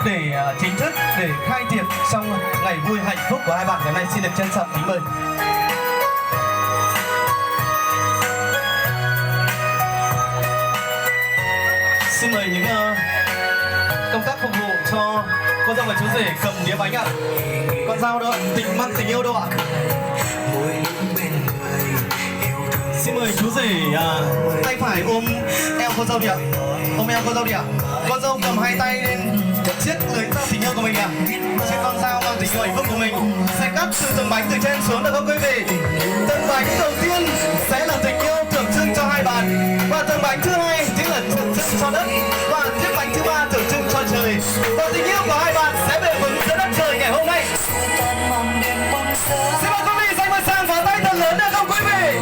để chính thức để khai tiệc trong ngày vui hạnh phúc của hai bạn ngày hôm nay. Xin được trân trọng kính mời. Xin mời những công tác phục vụ cho cô dâu và chú rể cầm đĩa bánh ạ. Con dao đâu ạ? Mang tình yêu đâu ạ? Xin mời chú rể tay phải ôm eo cô dâu đi ạ. Ôm eo cô dâu đi ạ. Con dâu cầm hai tay lên chiếc lưới dao tình yêu của mình ạ. Chiếc con dao mang tình yêu hạnh phúc của mình sẽ cắt từ tầng bánh từ trên xuống được không quý vị? Tầng bánh đầu tiên sẽ là tình yêu tượng trưng cho hai bạn, và tầng bánh thứ hai chính là tượng trưng cho đất, và chiếc bánh thứ ba tượng trưng cho trời. Và tình yêu của hai bạn sẽ bền vững giữa đất trời ngày hôm nay. Xin mời quý vị dành một tràng pháo tay thật lớn được không quý vị?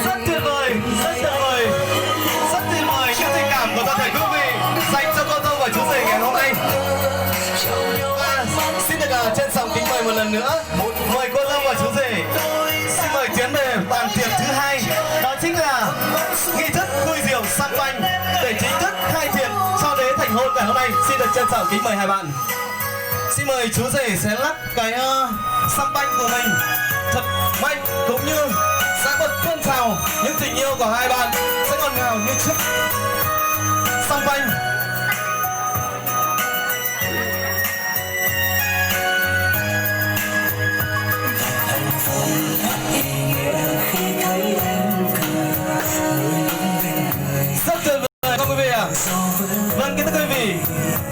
Rất tuyệt vời, rất tuyệt vời, rất tuyệt vời những tình cảm của toàn thể quý vị dành cho con dâu và chú rể ngày hôm nay. Và xin được trân trọng kính mời một lần nữa, mời cô dâu và chú rể xin mời tiến về bàn tiệc thứ hai, đó chính là nghi thức khui rượu xăm banh để chính thức khai tiệc cho lễ thành hôn ngày hôm nay. Xin được trân trọng kính mời hai bạn. Xin mời chú rể sẽ lắc cái xăm banh của mình thật mạnh, cũng như sẽ bật tuôn trào những tình yêu của hai bạn sẽ ngọt ngào như chiếc xăm banh. Rất tuyệt vời các quý vị ạ. Vâng, kính thưa quý vị,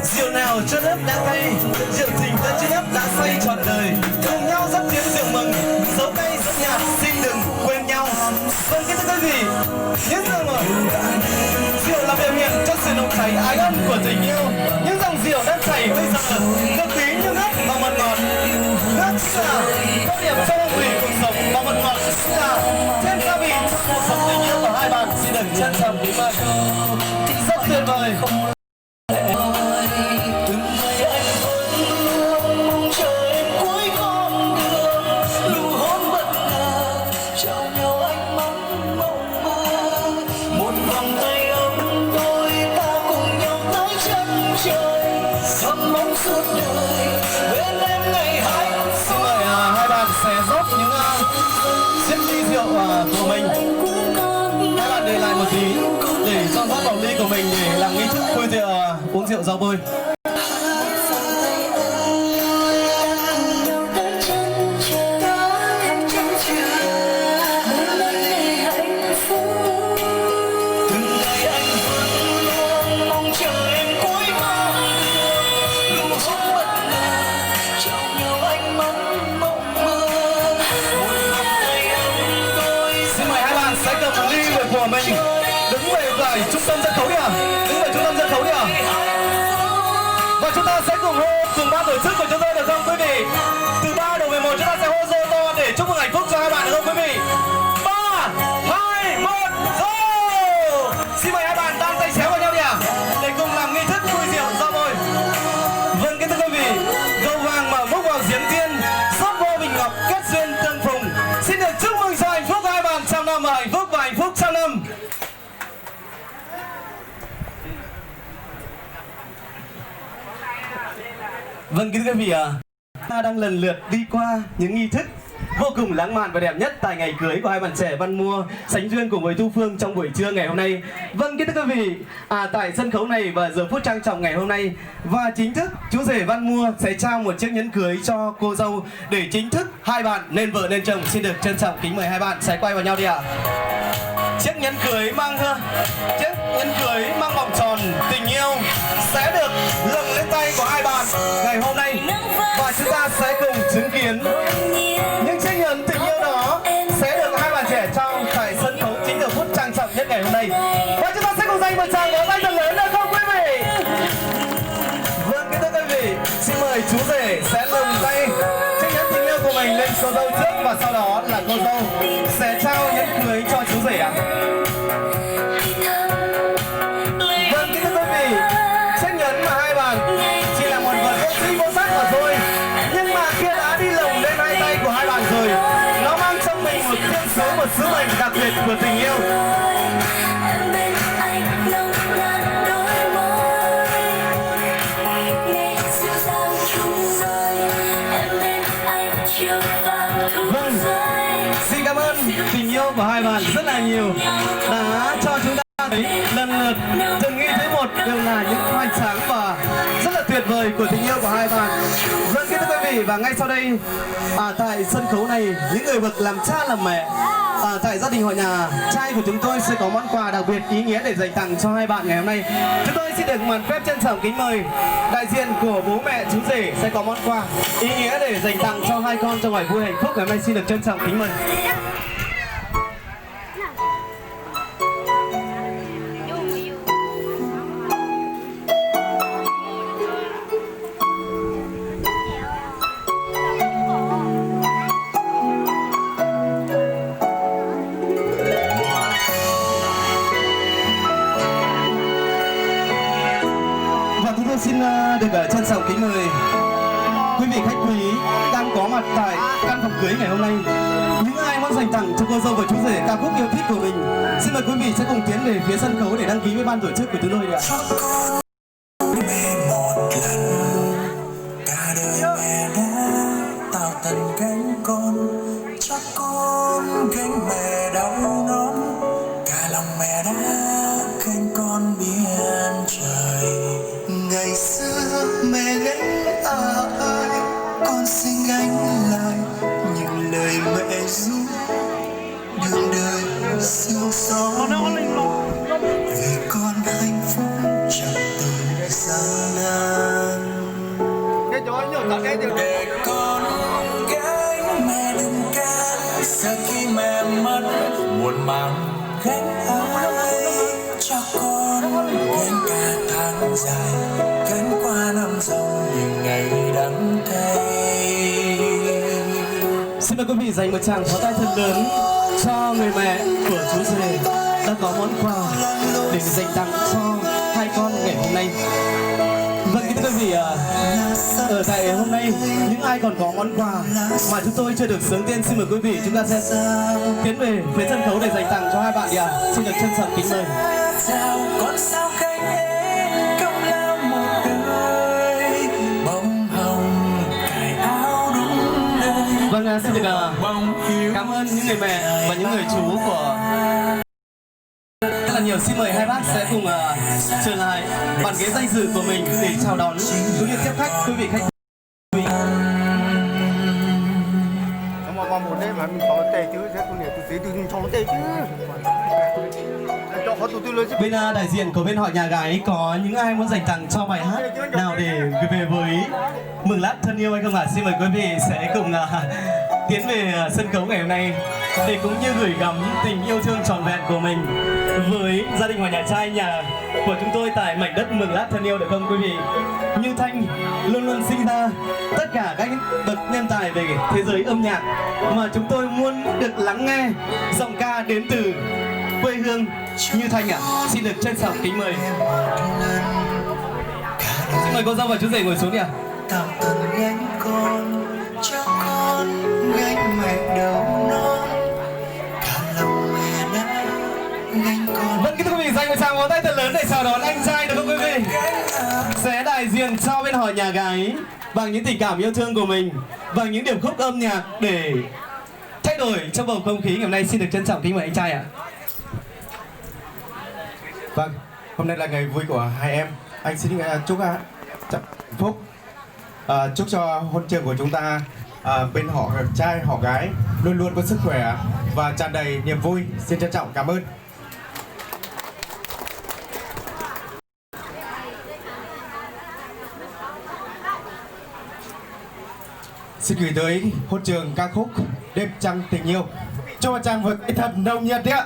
rượu nào chân ấp đã cay, rượu tình đã chân ấp đã say trọn đời, cùng nhau dắt tiếng rượu mừng, dấu cay dấu nhạt xin đừng quên nhau. Vâng, kính thưa quý vị, những rượu là biểu hiện cho sự nồng cháy ái ân của tình yêu. Những dòng rượu đang chảy bây giờ cực quý như nước và mật ngọt. Nước là có điểm cho hương vị cuộc sống và mật ngọt là thêm gia vị trong cuộc sống tình yêu của hai bạn. Xin được trân trọng kính mời. Rất tuyệt vời. Sẽ rót những chiếc ly rượu của mình. Các bạn để lại một tí để cho rót vào ly của mình để làm nghi thức khui rượu uống rượu rau bôi. Của mình đứng về tại trung tâm sân khấu đi ạ. Đứng về trung tâm sân khấu đi ạ. Và chúng ta sẽ cùng hô cùng ban tổ chức của chúng tôi được không quý vị? Từ 3 đến 11 chúng ta sẽ hô rô to để chúc mừng hạnh phúc cho hai bạn được không quý vị? 3, 2, 1, rô! Xin mời hai bạn đang tay chéo vào nhau đi ạ, để cùng làm nghi thức khui rượu rau bôi. Vâng, kính thưa quý vị, gầu vàng mà múc vào giếng tiên, sắp vô bình ngọc kết duyên tương phùng. Xin được chúc mừng cho hạnh phúc hai bạn trăm năm và hạnh phúc trăm năm. Vâng, kính thưa quý vị ạ, ta đang lần lượt đi qua những nghi thức vô cùng lãng mạn và đẹp nhất tại ngày cưới của hai bạn trẻ Văn Mua sánh duyên cùng với Thu Phương trong buổi trưa ngày hôm nay. Vâng, kính thưa quý vị, tại sân khấu này và giờ phút trang trọng ngày hôm nay, và chính thức chú rể Văn Mua sẽ trao một chiếc nhẫn cưới cho cô dâu để chính thức hai bạn nên vợ nên chồng. Xin được trân trọng kính mời hai bạn sẽ quay vào nhau đi ạ. Chiếc nhẫn cưới mang vòng tròn tình yêu sẽ được lồng lên tay của hai bạn ngày hôm nay, và chúng ta sẽ cùng chứng kiến những chiếc nhẫn tình yêu đó sẽ được hai bạn trẻ trao tại sân khấu chính giờ phút trang trọng nhất ngày hôm nay. Và chúng ta sẽ cùng dành một tràng vỗ tay thật lớn được không quý vị? Vâng, kính thưa quý vị, xin mời chú rể sẽ lồng tay chiếc nhẫn tình yêu của mình lên cô dâu trước, và sau đó là cô dâu sẽ trao nhẫn cưới cho chú rể ạ. Vâng, kính thưa quý vị, chiếc nhẫn mà hai bạn chỉ là một vật vô tri vô giác mà thôi, nhưng mà kia đã đi lồng lên hai tay của hai bạn rồi, nó mang trong mình một thiên sứ, một sứ mệnh đặc biệt của tình yêu. bạn rất là nhiều đã cho chúng ta thấy lần lượt từng nghi thứ một đều là những hoành sáng và rất là tuyệt vời của tình yêu của hai bạn. Vâng, kính thưa quý vị, và ngay sau đây tại sân khấu này, những người bậc làm cha làm mẹ tại gia đình họ nhà trai của chúng tôi sẽ có món quà đặc biệt ý nghĩa để dành tặng cho hai bạn ngày hôm nay. Chúng tôi xin được màn phép trân trọng kính mời đại diện của bố mẹ chú rể sẽ có món quà ý nghĩa để dành tặng cho hai con trong ngày vui hạnh phúc ngày hôm nay. Xin được trân trọng kính mời. Xin được trân trọng kính mời quý vị khách quý đang có mặt tại căn phòng cưới ngày hôm nay. Những ai muốn dành tặng cho cô dâu và chú rể ca khúc yêu thích của mình, xin mời quý vị sẽ cùng tiến về phía sân khấu để đăng ký với ban tổ chức của chúng tôi ạ. Cả đời mẹ đã tạo thành cánh con, cho con gánh mẹ đau nón, cả lòng mẹ đã gánh con biển trời. Ngày xưa mẹ gánh ơi, con xin gánh lại những lời mẹ ru, đường đời sương gió vì con hạnh phúc chẳng từng gian nan. Để con gánh mẹ đừng can, giờ khi mẹ mất buồn mang gánh ai cho con gánh cả tháng dài, gánh qua năm dòng những ngày đắng cay. Xin mời quý vị dành một tràng pháo tay thật lớn cho người mẹ của chú rể đã có món quà để dành tặng cho hai con ngày hôm nay. Vâng, kính thưa quý vị, ở tại hôm nay những ai còn có món quà mà chúng tôi chưa được sướng tên, xin mời quý vị chúng ta sẽ tiến về phía sân khấu để dành tặng cho hai bạn đi ạ. Xin được trân trọng kính mời. Con sao gánh hết công lao một đời, bông hồng cài áo đúng nơi. Vâng, xin được cảm ơn những người mẹ và những người chú của rất là nhiều. Xin mời hai bác sẽ cùng trở lại bàn ghế danh dự của mình để chào đón cũng như tiếp khách quý vị khách. mà một đêm mà mình có tệ chứ, thế con này tôi thấy tôi không tệ chứ. Cho họ tụi lên. Bên đại diện của bên họ nhà gái có những ai muốn dành tặng cho bài hát nào để gửi về với Mừng Lát thân yêu hay không ạ? Xin mời quý vị sẽ cùng tiến về sân khấu ngày hôm nay để cũng như gửi gắm tình yêu thương trọn vẹn của mình với gia đình họ nhà trai nhà của chúng tôi tại mảnh đất Mừng Lát thân yêu, được không quý vị? Như Thanh luôn luôn sinh ra tất cả các bậc nhân tài về thế giới âm nhạc mà chúng tôi muốn được lắng nghe giọng ca đến từ quê hương Như Thanh ạ. Xin được trân trọng kính mời. Xin mời cô dâu và chú rể ngồi xuống đi ạ. Tạm tận gánh con, cho con gánh mẹ đầu non, cả lòng mẹ đã gánh con. Vâng, kính thưa quý vị, dành một tràng vỗ tay thật lớn để chào đón anh trai được không quý vị? Sẽ đại diện cho bên họ nhà gái bằng những tình cảm yêu thương của mình, bằng những điệp khúc âm nhạc để thay đổi cho bầu không khí ngày hôm nay. Xin được trân trọng kính mời anh trai ạ. Vâng, hôm nay là ngày vui của hai em. Anh xin chúc phúc, chúc cho hôn trường của chúng ta bên họ trai họ gái luôn luôn có sức khỏe và tràn đầy niềm vui. Xin trân trọng cảm ơn. Xin gửi tới hôn trường ca khúc Đêm Trăng Tình Yêu cho một tràng vỗ tay thật nồng nhiệt đấy ạ.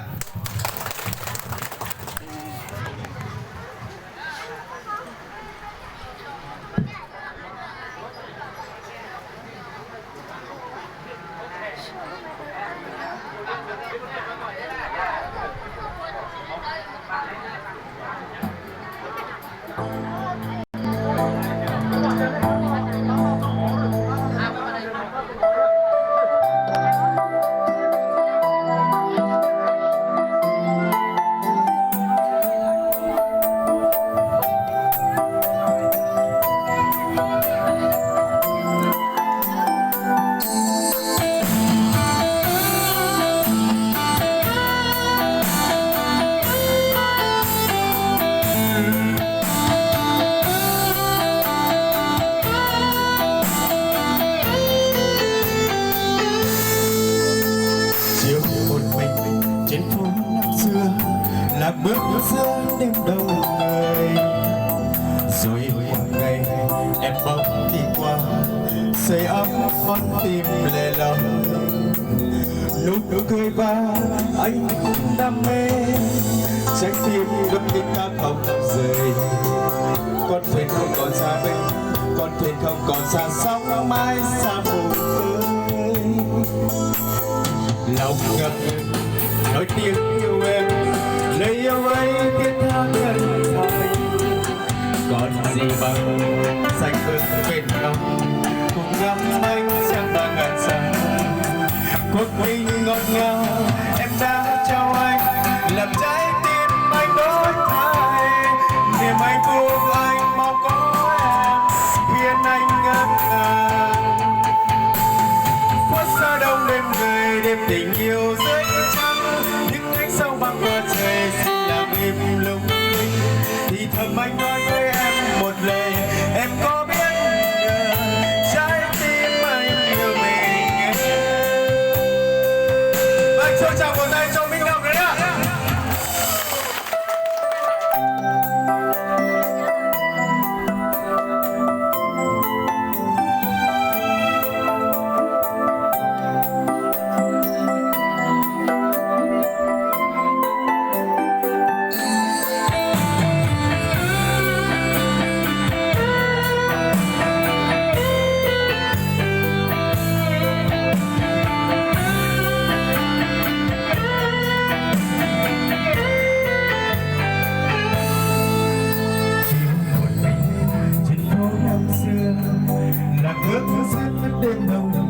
con tim lẻ loi. Nụ cười và anh cũng đam mê, trái tim vẫn tin ta không rời. Con thuyền không còn xa bên, con thuyền không còn xa sóng mãi xa vùng khơi. Lòng ngập ngừng nói tiếng yêu em, lời yêu ấy thiết tha nhân thời. Còn gì bằng xanh bước bên nhau, cùng ngắm ánh trăng ba ngàn sao. Cuộc tình ngọt ngào em đã trao anh, làm trái tim anh đổi thay. Niềm hạnh phúc anh mong có em, khiến anh ngất ngàng. Phút xa đông đêm người, đêm tình yêu dưới trăng. Những ánh sao băng qua trời xin làm im lung linh. Thì thầm anh nói với em một lời, em có biết giờ trái tim anh yêu mình. Vâng, cho chào một tay cho Minh Ngọc đấy ạ. Là ước rất đêm đông